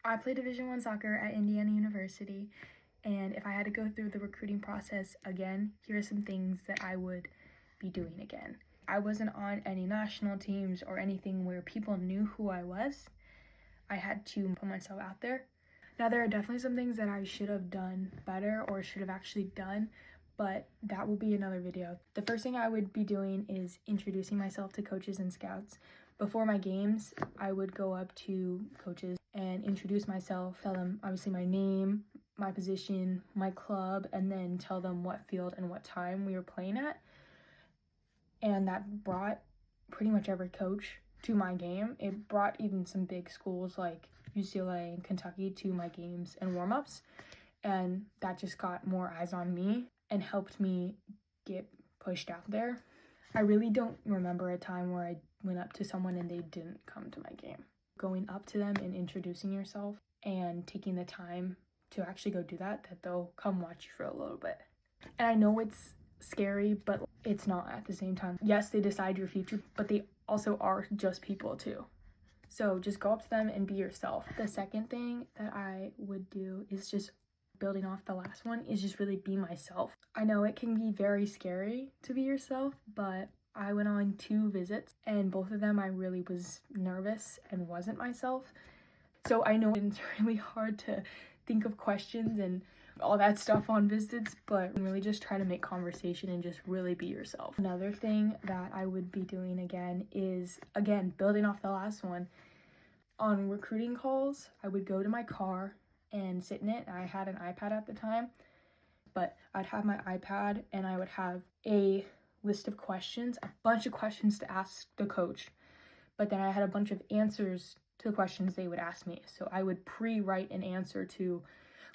I play Division I soccer at Indiana University, and if I had to go through the recruiting process again, here are some things that I would be doing again. I wasn't on any national teams or anything where people knew who I was. I had to put myself out there. Now, there are definitely some things that I should have done better or should have actually done, but that will be another video. The first thing I would be doing is introducing myself to coaches and scouts. Before my games, I would go up to coaches and introduce myself, tell them obviously my name, my position, my club, and then tell them what field and what time we were playing at. And that brought pretty much every coach to my game. It brought even some big schools like UCLA and Kentucky to my games and warm-ups, and that just got more eyes on me and helped me get pushed out there. I really don't remember a time where I went up to someone and they didn't come to my game. Going up to them and introducing yourself and taking the time to actually go do that they'll come watch you for a little bit. And I know it's scary, but it's not at the same time. Yes, they decide your future, but they also are just people too. So just go up to them and be yourself. The second thing that I would do is just building off the last one is just really be myself. I know it can be very scary to be yourself, but I went on 2 visits and both of them I really was nervous and wasn't myself. So I know it's really hard to think of questions and all that stuff on visits, but really just try to make conversation and just really be yourself. Another thing that I would be doing again is, again, building off the last one. On recruiting calls, I would go to my car and sit in it. I had an iPad at the time, but I'd have my iPad and I would have a list of questions, a bunch of questions to ask the coach, but then I had a bunch of answers to the questions they would ask me. So I would pre-write an answer to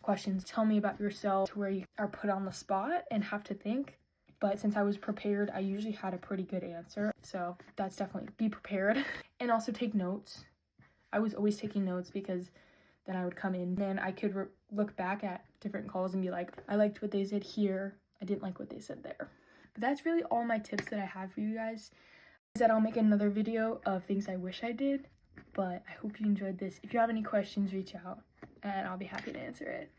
questions. Tell me about yourself, to where you are put on the spot and have to think. But since I was prepared, I usually had a pretty good answer. So that's definitely be prepared. And also take notes. I was always taking notes because then I would come in and I could look back at different calls and be like, I liked what they said here. I didn't like what they said there. But that's really all my tips that I have for you guys. That I'll make another video of things I wish I did. But I hope you enjoyed this. If you have any questions, reach out and I'll be happy to answer it.